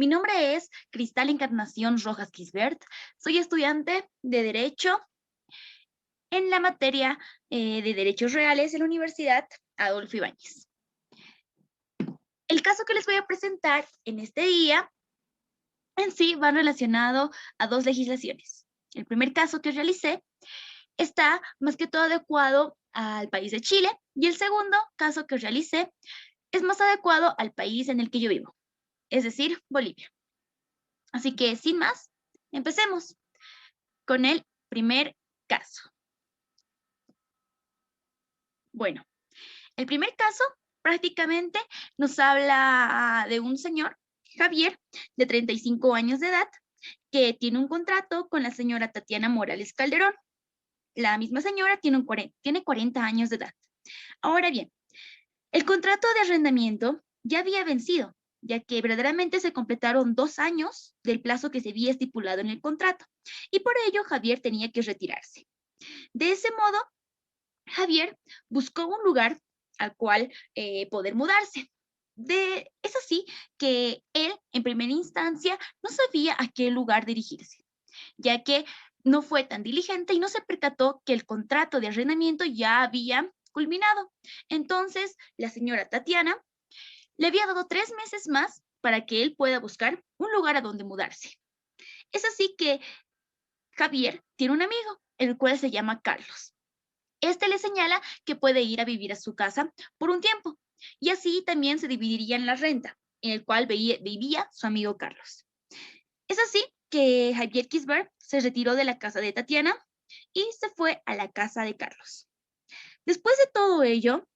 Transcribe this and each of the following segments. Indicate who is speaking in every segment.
Speaker 1: Mi nombre es Cristal Encarnación Rojas Quisbert. Soy estudiante de Derecho en la materia de Derechos Reales en la Universidad Adolfo Ibáñez. El caso que les voy a presentar en este día en sí va relacionado a dos legislaciones. El primer caso que realicé está más que todo adecuado al país de Chile y el segundo caso que realicé es más adecuado al país en el que yo vivo, es decir, Bolivia. Así que sin más, empecemos con el primer caso. Bueno, el primer caso prácticamente nos habla de un señor, Javier, de 35 años de edad, que tiene un contrato con la señora Tatiana Morales Calderón. La misma señora tiene 40 años de edad. Ahora bien, el contrato de arrendamiento ya había vencido, ya que verdaderamente se completaron 2 años del plazo que se había estipulado en el contrato, y por ello Javier tenía que retirarse. De ese modo, Javier buscó un lugar al cual poder mudarse. Es así que él, en primera instancia, no sabía a qué lugar dirigirse, ya que no fue tan diligente y no se percató que el contrato de arrendamiento ya había culminado. Entonces, la señora Tatiana le había dado 3 meses más para que él pueda buscar un lugar a donde mudarse. Es así que Javier tiene un amigo, el cual se llama Carlos. Este le señala que puede ir a vivir a su casa por un tiempo y así también se dividiría en la renta, en el cual vivía su amigo Carlos. Es así que Javier Kisberg se retiró de la casa de Tatiana y se fue a la casa de Carlos. Después de todo ello,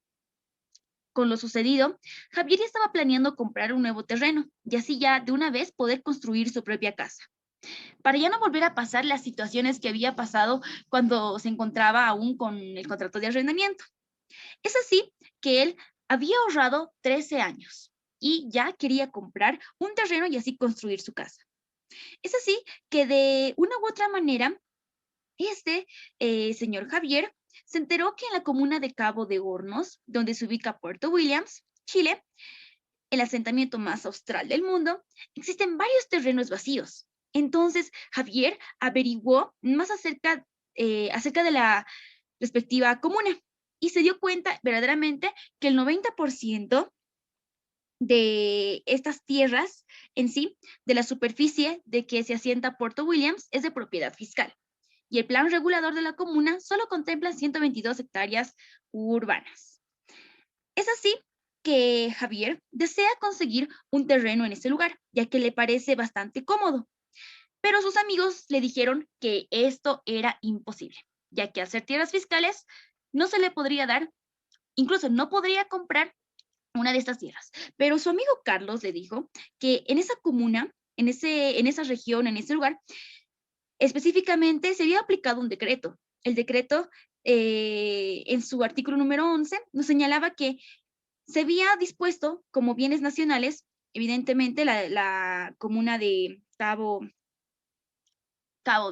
Speaker 1: con lo sucedido, Javier ya estaba planeando comprar un nuevo terreno y así ya de una vez poder construir su propia casa, para ya no volver a pasar las situaciones que había pasado cuando se encontraba aún con el contrato de arrendamiento. Es así que él había ahorrado 13 años y ya quería comprar un terreno y así construir su casa. Es así que de una u otra manera, este señor Javier se enteró que en la comuna de Cabo de Hornos, donde se ubica Puerto Williams, Chile, el asentamiento más austral del mundo, existen varios terrenos vacíos. Entonces, Javier averiguó más acerca de la respectiva comuna y se dio cuenta verdaderamente que el 90% de estas tierras en sí, de la superficie de que se asienta Puerto Williams, es de propiedad fiscal. Y el plan regulador de la comuna solo contempla 122 hectáreas urbanas. Es así que Javier desea conseguir un terreno en ese lugar, ya que le parece bastante cómodo. Pero sus amigos le dijeron que esto era imposible, ya que al ser tierras fiscales no se le podría dar, incluso no podría comprar una de estas tierras. Pero su amigo Carlos le dijo que en esa comuna, en esa región, en ese lugar, específicamente se había aplicado un decreto. El decreto, en su artículo número 11, nos señalaba que se había dispuesto como bienes nacionales, evidentemente, la comuna de Cabo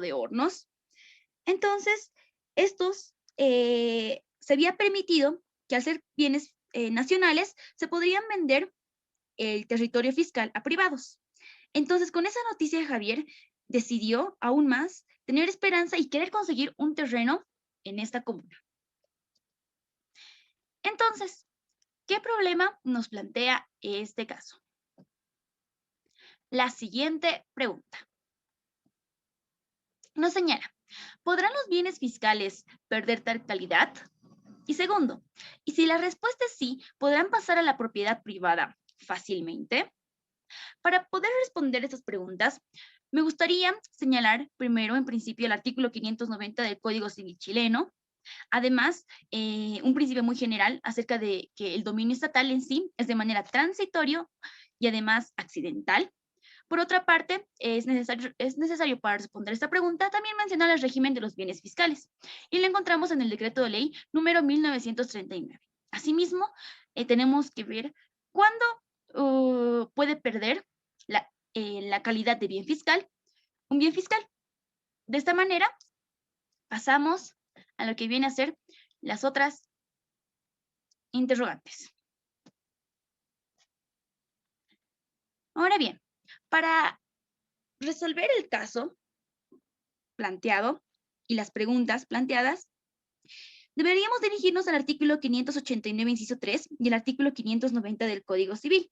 Speaker 1: de Hornos. Entonces, estos se había permitido que al ser bienes nacionales se podrían vender el territorio fiscal a privados. Entonces, con esa noticia, Javier decidió aún más tener esperanza y querer conseguir un terreno en esta comuna. Entonces, ¿qué problema nos plantea este caso? La siguiente pregunta nos señala, ¿podrán los bienes fiscales perder tal calidad? Y segundo, y si la respuesta es sí, ¿podrán pasar a la propiedad privada fácilmente? Para poder responder estas preguntas, me gustaría señalar primero, en principio, el artículo 590 del Código Civil chileno. Además, un principio muy general acerca de que el dominio estatal en sí es de manera transitorio y además accidental. Por otra parte, es necesario para responder esta pregunta también mencionar el régimen de los bienes fiscales, y lo encontramos en el decreto de ley número 1939. Asimismo, tenemos que ver cuándo puede perder la calidad de bien fiscal un bien fiscal. De esta manera, pasamos a lo que viene a ser las otras interrogantes. Ahora bien, Para resolver el caso planteado y las preguntas planteadas, deberíamos dirigirnos al artículo 589, inciso 3 y el artículo 590 del Código Civil,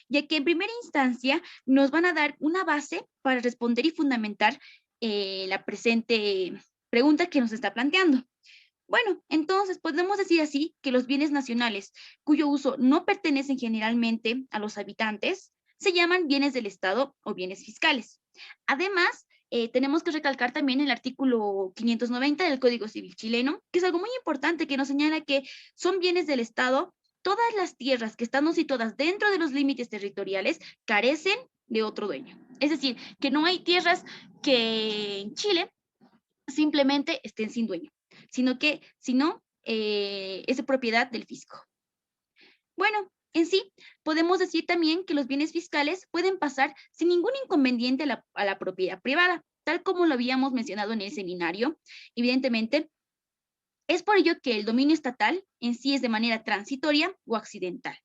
Speaker 1: ya que en primera instancia nos van a dar una base para responder y fundamentar la presente pregunta que nos está planteando. Bueno, entonces podemos decir así que los bienes nacionales cuyo uso no pertenecen generalmente a los habitantes se llaman bienes del Estado o bienes fiscales. Además, tenemos que recalcar también el artículo 590 del Código Civil chileno, que es algo muy importante que nos señala que son bienes del Estado todas las tierras que están situadas dentro de los límites territoriales carecen de otro dueño. Es decir, que no hay tierras que en Chile simplemente estén sin dueño, sino que, si no, es de propiedad del fisco. Bueno, en sí, podemos decir también que los bienes fiscales pueden pasar sin ningún inconveniente a la propiedad privada, tal como lo habíamos mencionado en el seminario. Evidentemente, es por ello que el dominio estatal en sí es de manera transitoria o accidental.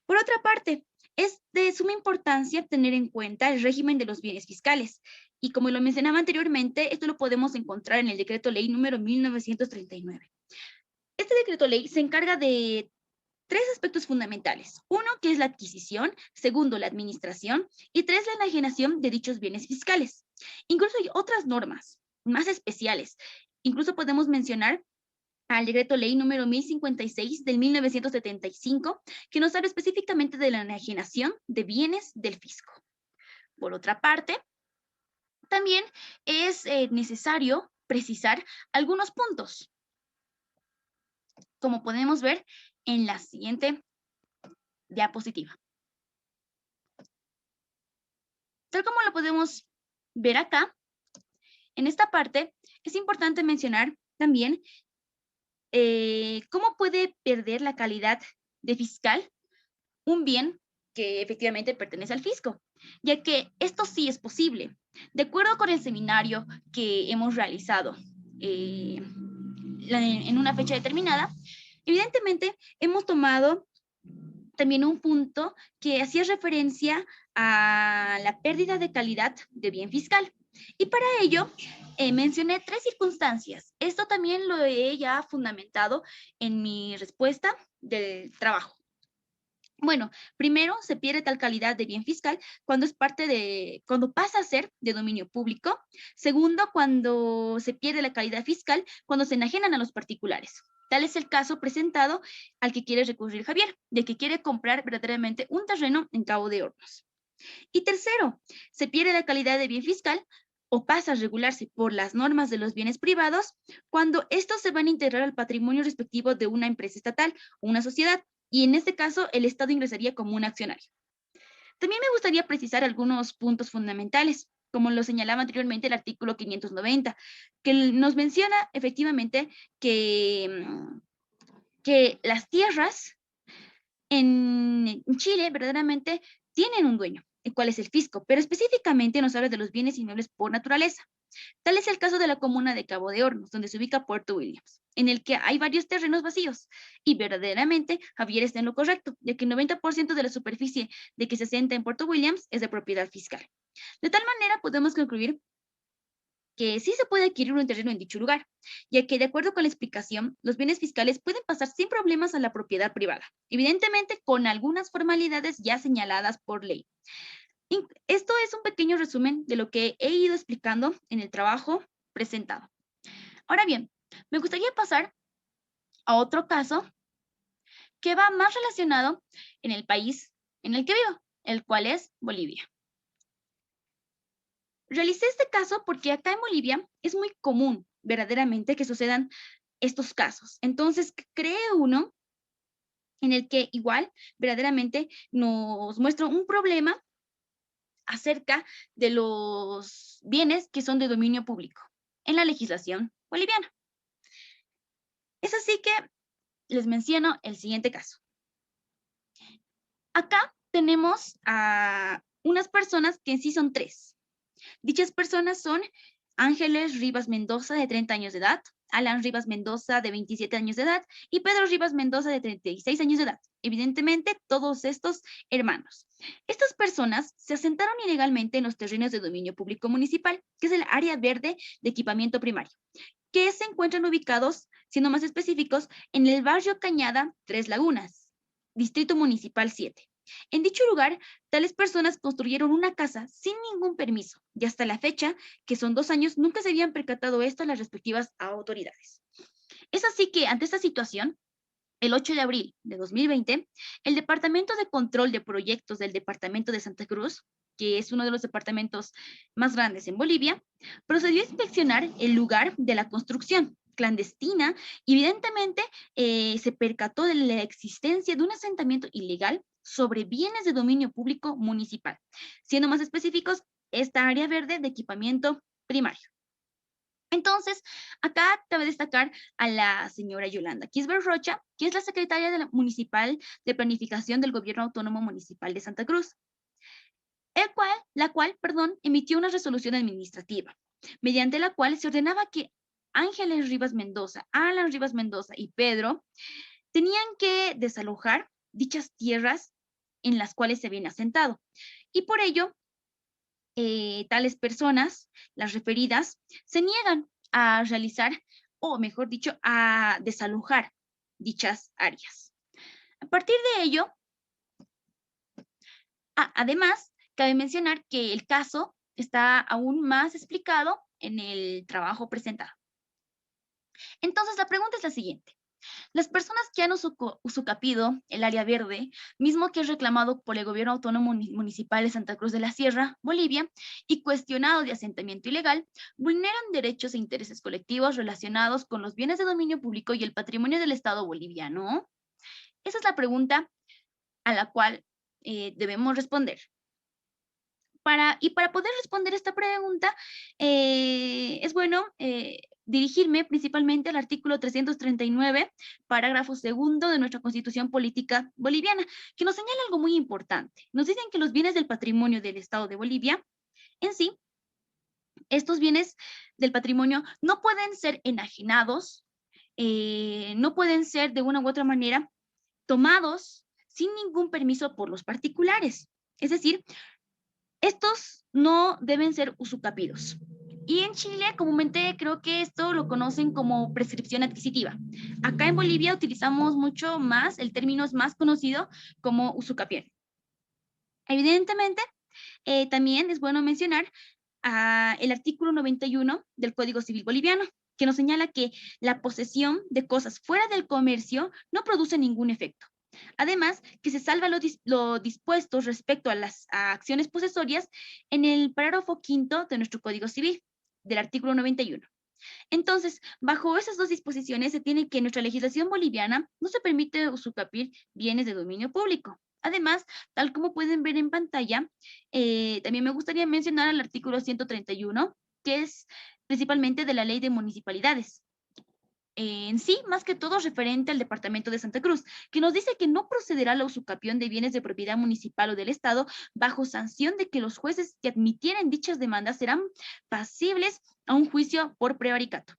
Speaker 1: Por otra parte, es de suma importancia tener en cuenta el régimen de los bienes fiscales. Y como lo mencionaba anteriormente, esto lo podemos encontrar en el Decreto Ley número 1939. Este decreto ley se encarga de tres aspectos fundamentales. Uno, que es la adquisición. Segundo, la administración. Y tres, la enajenación de dichos bienes fiscales. Incluso hay otras normas más especiales. Incluso podemos mencionar al decreto ley número 1056 del 1975, que nos habla específicamente de la enajenación de bienes del fisco. Por otra parte, también es necesario precisar algunos puntos, como podemos ver en la siguiente diapositiva. Tal como lo podemos ver acá, en esta parte es importante mencionar también cómo puede perder la calidad de fiscal un bien que efectivamente pertenece al fisco, ya que esto sí es posible. De acuerdo con el seminario que hemos realizado en una fecha determinada, evidentemente hemos tomado también un punto que hacía referencia a la pérdida de calidad de bien fiscal. Y para ello mencioné tres circunstancias. Esto también lo he ya fundamentado en mi respuesta del trabajo. Bueno, primero se pierde tal calidad de bien fiscal cuando cuando pasa a ser de dominio público. Segundo, cuando se pierde la calidad fiscal cuando se enajenan a los particulares. Tal es el caso presentado al que quiere recurrir Javier, de que quiere comprar verdaderamente un terreno en Cabo de Hornos. Y tercero, se pierde la calidad de bien fiscal o pasa a regularse por las normas de los bienes privados cuando estos se van a integrar al patrimonio respectivo de una empresa estatal o una sociedad, y en este caso el Estado ingresaría como un accionario. También me gustaría precisar algunos puntos fundamentales, como lo señalaba anteriormente el artículo 590, que nos menciona efectivamente que las tierras en Chile verdaderamente tienen un dueño, el cual es el fisco, pero específicamente nos habla de los bienes inmuebles por naturaleza. Tal es el caso de la comuna de Cabo de Hornos, donde se ubica Puerto Williams, en el que hay varios terrenos vacíos. Y verdaderamente Javier está en lo correcto, ya que el 90% de la superficie de que se asienta en Puerto Williams es de propiedad fiscal. De tal manera podemos concluir que sí se puede adquirir un terreno en dicho lugar, ya que de acuerdo con la explicación, los bienes fiscales pueden pasar sin problemas a la propiedad privada, evidentemente con algunas formalidades ya señaladas por ley. Esto es un pequeño resumen de lo que he ido explicando en el trabajo presentado. Ahora bien, me gustaría pasar a otro caso que va más relacionado en el país en el que vivo, el cual es Bolivia. Realicé este caso porque acá en Bolivia es muy común verdaderamente que sucedan estos casos. Entonces, creé uno en el que igual verdaderamente nos muestra un problema acerca de los bienes que son de dominio público en la legislación boliviana. Es así que les menciono el siguiente caso. Acá tenemos a unas personas que en sí son tres. Dichas personas son Ángeles Rivas Mendoza, de 30 años de edad, Alan Rivas Mendoza, de 27 años de edad, y Pedro Rivas Mendoza, de 36 años de edad. Evidentemente, todos estos hermanos. Estas personas se asentaron ilegalmente en los terrenos de dominio público municipal, que es el área verde de equipamiento primario, que se encuentran ubicados, siendo más específicos, en el barrio Cañada, Tres Lagunas, Distrito Municipal 7. En dicho lugar, tales personas construyeron una casa sin ningún permiso y hasta la fecha, que son 2 años, nunca se habían percatado esto a las respectivas autoridades. Es así que ante esta situación, el 8 de abril de 2020, el Departamento de Control de Proyectos del Departamento de Santa Cruz, que es uno de los departamentos más grandes en Bolivia, procedió a inspeccionar el lugar de la construcción clandestina y evidentemente se percató de la existencia de un asentamiento ilegal sobre bienes de dominio público municipal, siendo más específicos, esta área verde de equipamiento primario. Entonces, acá cabe destacar a la señora Yolanda Quisber Rocha, que es la secretaria de la municipal de planificación del Gobierno Autónomo Municipal de Santa Cruz, la cual, emitió una resolución administrativa, mediante la cual se ordenaba que Ángeles Rivas Mendoza, Alan Rivas Mendoza y Pedro tenían que desalojar dichas tierras en las cuales se habían asentado. Y por ello, tales personas, las referidas, se niegan a realizar, o mejor dicho, a desalojar dichas áreas. A partir de ello, además, cabe mencionar que el caso está aún más explicado en el trabajo presentado. Entonces, la pregunta es la siguiente. Las personas que han usucapido el área verde, mismo que es reclamado por el Gobierno Autónomo Municipal de Santa Cruz de la Sierra, Bolivia, y cuestionado de asentamiento ilegal, vulneran derechos e intereses colectivos relacionados con los bienes de dominio público y el patrimonio del Estado boliviano. Esa es la pregunta a la cual debemos responder. Para poder responder esta pregunta, es bueno dirigirme principalmente al artículo 339, parágrafo segundo de nuestra Constitución Política Boliviana, que nos señala algo muy importante. Nos dicen que los bienes del patrimonio del Estado de Bolivia, en sí, estos bienes del patrimonio no pueden ser enajenados, no pueden ser de una u otra manera tomados sin ningún permiso por los particulares. Es decir, estos no deben ser usucapidos. Y en Chile, comúnmente creo que esto lo conocen como prescripción adquisitiva. Acá en Bolivia utilizamos mucho más, el término es más conocido como usucapión. Evidentemente, también es bueno mencionar el artículo 91 del Código Civil Boliviano, que nos señala que la posesión de cosas fuera del comercio no produce ningún efecto. Además, que se salva lo dispuesto respecto a las acciones posesorias en el párrafo quinto de nuestro Código Civil, del artículo 91. Entonces, bajo esas dos disposiciones se tiene que en nuestra legislación boliviana no se permite usucapir bienes de dominio público. Además, tal como pueden ver en pantalla, también me gustaría mencionar el artículo 131, que es principalmente de la Ley de Municipalidades. En sí, más que todo referente al departamento de Santa Cruz, que nos dice que no procederá la usucapión de bienes de propiedad municipal o del Estado bajo sanción de que los jueces que admitieran dichas demandas serán pasibles a un juicio por prevaricato.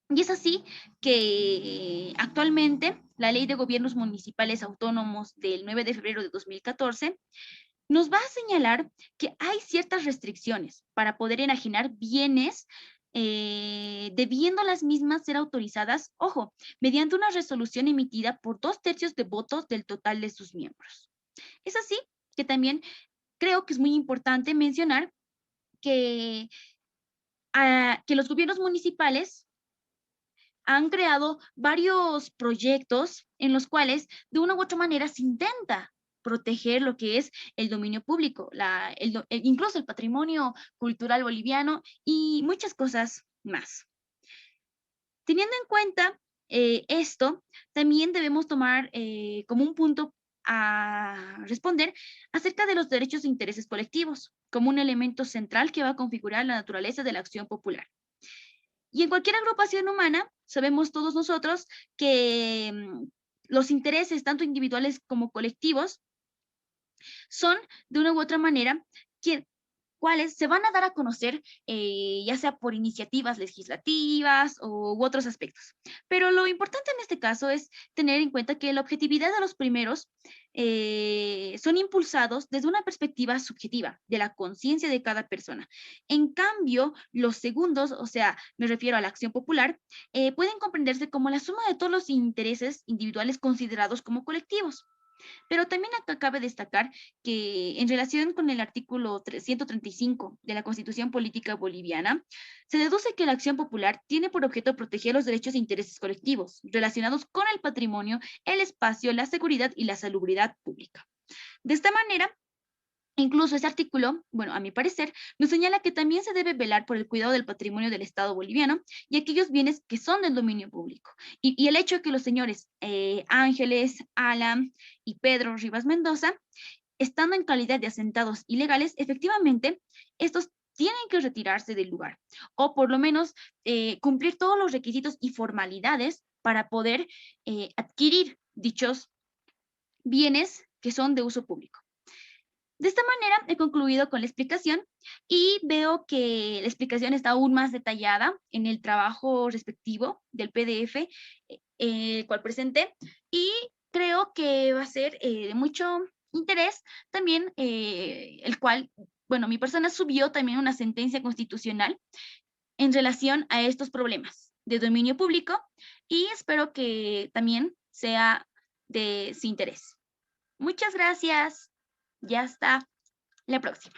Speaker 1: Y es así que actualmente la Ley de Gobiernos Municipales Autónomos del 9 de febrero de 2014 nos va a señalar que hay ciertas restricciones para poder enajenar bienes debiendo las mismas ser autorizadas, ojo, mediante una resolución emitida por 2/3 de votos del total de sus miembros. Es así que también creo que es muy importante mencionar que, que los gobiernos municipales han creado varios proyectos en los cuales de una u otra manera se intenta proteger lo que es el dominio público, incluso el patrimonio cultural boliviano y muchas cosas más. Teniendo en cuenta esto, también debemos tomar como un punto a responder acerca de los derechos e intereses colectivos, como un elemento central que va a configurar la naturaleza de la acción popular. Y en cualquier agrupación humana, sabemos todos nosotros que los intereses, tanto individuales como colectivos, son de una u otra manera cuales se van a dar a conocer, ya sea por iniciativas legislativas u otros aspectos. Pero lo importante en este caso es tener en cuenta que la objetividad de los primeros son impulsados desde una perspectiva subjetiva de la conciencia de cada persona. En cambio, los segundos, o sea, me refiero a la acción popular, pueden comprenderse como la suma de todos los intereses individuales considerados como colectivos. Pero también acá cabe destacar que en relación con el artículo 135 de la Constitución Política Boliviana, se deduce que la acción popular tiene por objeto proteger los derechos e intereses colectivos relacionados con el patrimonio, el espacio, la seguridad y la salubridad pública. De esta manera, incluso ese artículo, bueno, a mi parecer, nos señala que también se debe velar por el cuidado del patrimonio del Estado boliviano y aquellos bienes que son del dominio público. Y el hecho de que los señores Ángeles, Alan y Pedro Rivas Mendoza, estando en calidad de asentados ilegales, efectivamente, estos tienen que retirarse del lugar o por lo menos cumplir todos los requisitos y formalidades para poder adquirir dichos bienes que son de uso público. De esta manera he concluido con la explicación y veo que la explicación está aún más detallada en el trabajo respectivo del PDF, el cual presenté, y creo que va a ser de mucho interés también, el cual, bueno, mi persona subió también una sentencia constitucional en relación a estos problemas de dominio público y espero que también sea de su interés. Muchas gracias. Ya está la próxima.